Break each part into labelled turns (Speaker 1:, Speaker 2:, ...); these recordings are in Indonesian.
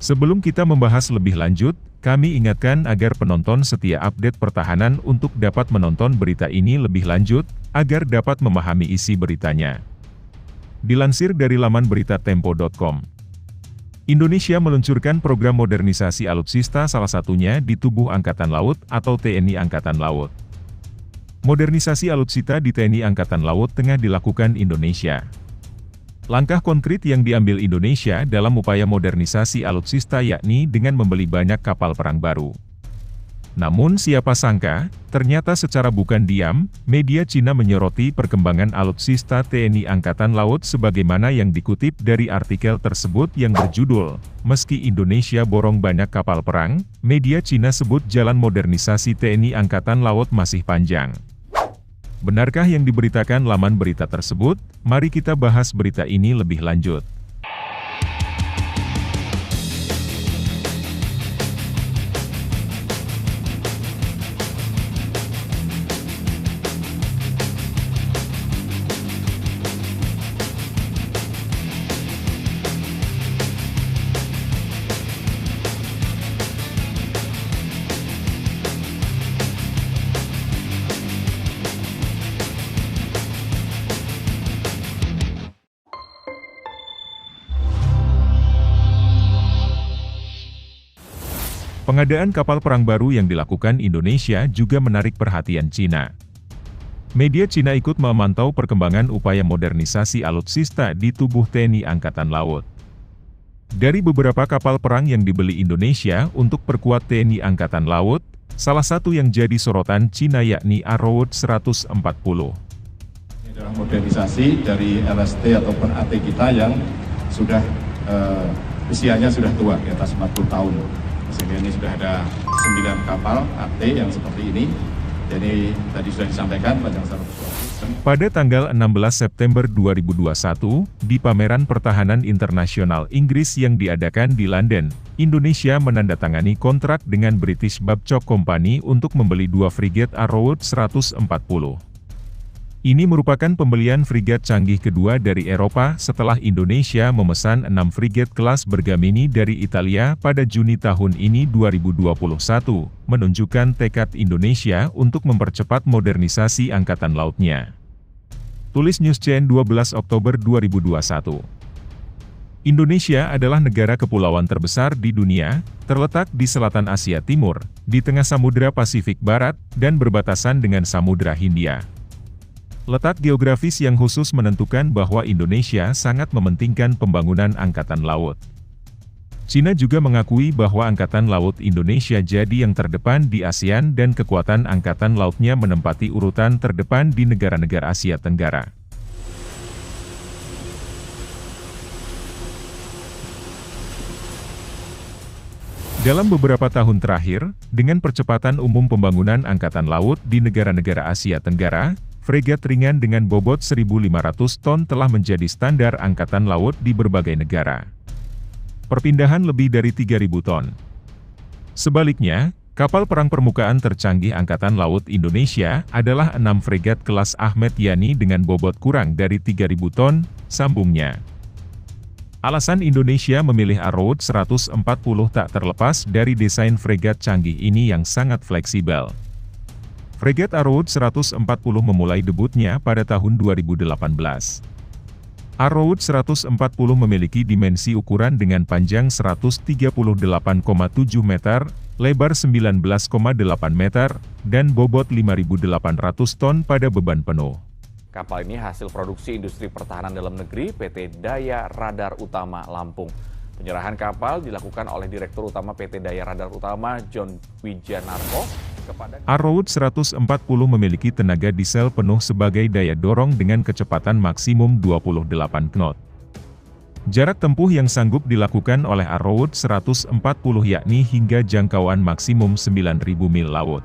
Speaker 1: Sebelum kita membahas lebih lanjut, kami ingatkan agar penonton setia update pertahanan untuk dapat menonton berita ini lebih lanjut, agar dapat memahami isi beritanya. Dilansir dari laman berita tempo.com, Indonesia meluncurkan program modernisasi alutsista salah satunya di tubuh Angkatan Laut atau TNI Angkatan Laut. Modernisasi alutsista di TNI Angkatan Laut tengah dilakukan Indonesia. Langkah konkret yang diambil Indonesia dalam upaya modernisasi alutsista yakni dengan membeli banyak kapal perang baru. Namun siapa sangka, ternyata secara bukan diam, media Cina menyoroti perkembangan alutsista TNI Angkatan Laut sebagaimana yang dikutip dari artikel tersebut yang berjudul, "Meski Indonesia borong banyak kapal perang, media Cina sebut jalan modernisasi TNI Angkatan Laut masih panjang." Benarkah yang diberitakan laman berita tersebut? Mari kita bahas berita ini lebih lanjut. Pengadaan kapal perang baru yang dilakukan Indonesia juga menarik perhatian Cina. Media Cina ikut memantau perkembangan upaya modernisasi alutsista di tubuh TNI Angkatan Laut. Dari beberapa kapal perang yang dibeli Indonesia untuk perkuat TNI Angkatan Laut, salah satu yang jadi sorotan Cina yakni Arrow 140.
Speaker 2: Ini adalah modernisasi dari LST ataupun AT kita yang sudah usianya sudah tua, di atas 40 tahun. Sehingga ini sudah ada 9 kapal AT yang seperti ini. Jadi tadi sudah disampaikan panjang 100.
Speaker 1: Pada tanggal 16 September 2021, di pameran pertahanan internasional Inggris yang diadakan di London, Indonesia menandatangani kontrak dengan British Babcock Company untuk membeli 2 frigat Arrow 140. Ini merupakan pembelian frigat canggih kedua dari Eropa setelah Indonesia memesan 6 frigat kelas Bergamini dari Italia pada Juni tahun ini 2021, menunjukkan tekad Indonesia untuk mempercepat modernisasi angkatan lautnya. Tulis Newschain 12 Oktober 2021. Indonesia adalah negara kepulauan terbesar di dunia, terletak di selatan Asia Timur, di tengah Samudra Pasifik Barat, dan berbatasan dengan Samudra Hindia. Letak geografis yang khusus menentukan bahwa Indonesia sangat mementingkan pembangunan angkatan laut. Cina juga mengakui bahwa angkatan laut Indonesia jadi yang terdepan di ASEAN dan kekuatan angkatan lautnya menempati urutan terdepan di negara-negara Asia Tenggara. Dalam beberapa tahun terakhir, dengan percepatan umum pembangunan angkatan laut di negara-negara Asia Tenggara, fregat ringan dengan bobot 1.500 ton telah menjadi standar angkatan laut di berbagai negara. Perpindahan lebih dari 3.000 ton. Sebaliknya, kapal perang permukaan tercanggih Angkatan Laut Indonesia adalah 6 fregat kelas Ahmed Yani dengan bobot kurang dari 3.000 ton, sambungnya. Alasan Indonesia memilih Arrow 140 tak terlepas dari desain fregat canggih ini yang sangat fleksibel. Fregat Arrow 140 memulai debutnya pada tahun 2018. Arrow 140 memiliki dimensi ukuran dengan panjang 138,7 meter, lebar 19,8 meter, dan bobot 5.800 ton pada beban penuh.
Speaker 3: Kapal ini hasil produksi industri pertahanan dalam negeri PT Daya Radar Utama Lampung. Penyerahan kapal dilakukan oleh Direktur Utama PT Daya Radar Utama John Wijanarko kepada
Speaker 1: Arrow 140 memiliki tenaga diesel penuh sebagai daya dorong dengan kecepatan maksimum 28 knot. Jarak tempuh yang sanggup dilakukan oleh Arrow 140 yakni hingga jangkauan maksimum 9.000 mil laut.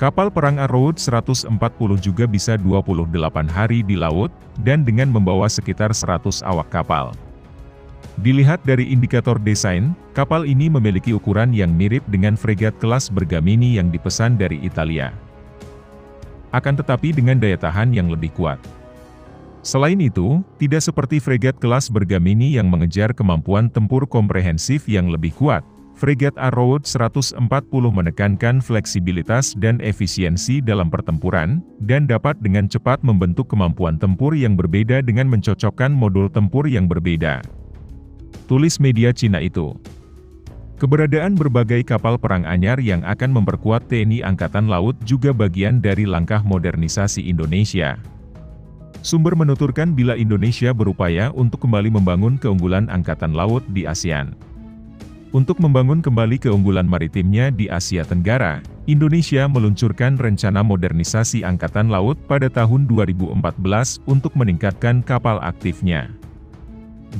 Speaker 1: Kapal perang Arrow 140 juga bisa 28 hari di laut, dan dengan membawa sekitar 100 awak kapal. Dilihat dari indikator desain, kapal ini memiliki ukuran yang mirip dengan fregat kelas Bergamini yang dipesan dari Italia. Akan tetapi dengan daya tahan yang lebih kuat. Selain itu, tidak seperti fregat kelas Bergamini yang mengejar kemampuan tempur komprehensif yang lebih kuat, fregat Arrow 140 menekankan fleksibilitas dan efisiensi dalam pertempuran, dan dapat dengan cepat membentuk kemampuan tempur yang berbeda dengan mencocokkan modul tempur yang berbeda. Tulis media Cina itu. Keberadaan berbagai kapal perang anyar yang akan memperkuat TNI Angkatan Laut juga bagian dari langkah modernisasi Indonesia. Sumber menuturkan bila Indonesia berupaya untuk kembali membangun keunggulan Angkatan Laut di ASEAN. Untuk membangun kembali keunggulan maritimnya di Asia Tenggara, Indonesia meluncurkan rencana modernisasi Angkatan Laut pada tahun 2014 untuk meningkatkan kapal aktifnya.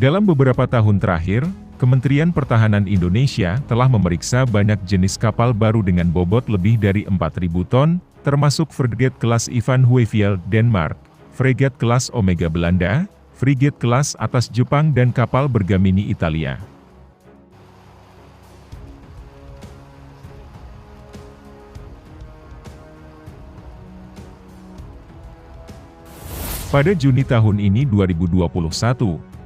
Speaker 1: Dalam beberapa tahun terakhir, Kementerian Pertahanan Indonesia telah memeriksa banyak jenis kapal baru dengan bobot lebih dari 4.000 ton, termasuk frigate kelas Ivan Hueviel Denmark, fregat kelas Omega Belanda, frigate kelas Atas Jepang dan kapal Bergamini Italia. Pada Juni tahun ini 2021,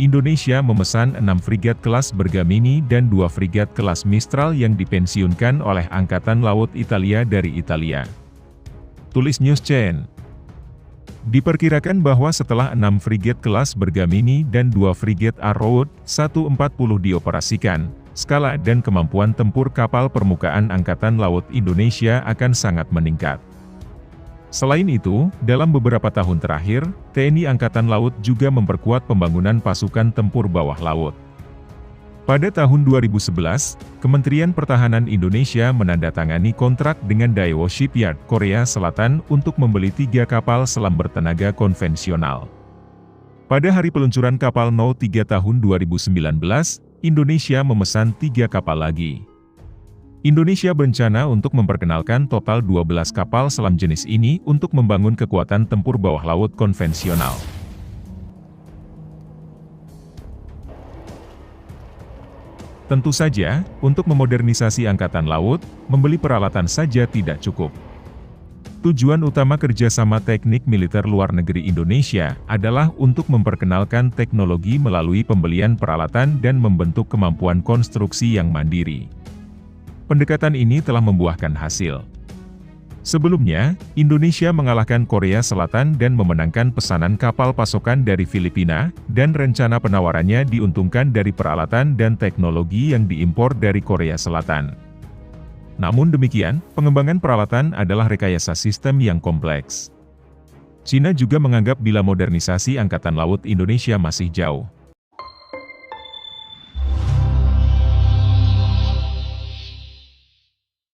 Speaker 1: Indonesia memesan 6 frigat kelas Bergamini dan 2 frigat kelas Mistral yang dipensiunkan oleh Angkatan Laut Italia dari Italia. Tulis News Chain. Diperkirakan bahwa setelah 6 frigat kelas Bergamini dan 2 frigat Arrow 140 dioperasikan, skala dan kemampuan tempur kapal permukaan Angkatan Laut Indonesia akan sangat meningkat. Selain itu, dalam beberapa tahun terakhir, TNI Angkatan Laut juga memperkuat pembangunan pasukan tempur bawah laut. Pada tahun 2011, Kementerian Pertahanan Indonesia menandatangani kontrak dengan Daewoo Shipyard, Korea Selatan untuk membeli 3 kapal selam bertenaga konvensional. Pada hari peluncuran kapal No. 3 tahun 2019, Indonesia memesan 3 kapal lagi. Indonesia berencana untuk memperkenalkan total 12 kapal selam jenis ini untuk membangun kekuatan tempur bawah laut konvensional. Tentu saja, untuk memodernisasi Angkatan Laut, membeli peralatan saja tidak cukup. Tujuan utama kerjasama teknik militer luar negeri Indonesia adalah untuk memperkenalkan teknologi melalui pembelian peralatan dan membentuk kemampuan konstruksi yang mandiri. Pendekatan ini telah membuahkan hasil. Sebelumnya, Indonesia mengalahkan Korea Selatan dan memenangkan pesanan kapal pasokan dari Filipina, dan rencana penawarannya diuntungkan dari peralatan dan teknologi yang diimpor dari Korea Selatan. Namun demikian, pengembangan peralatan adalah rekayasa sistem yang kompleks. Cina juga menganggap bila modernisasi Angkatan Laut Indonesia masih jauh.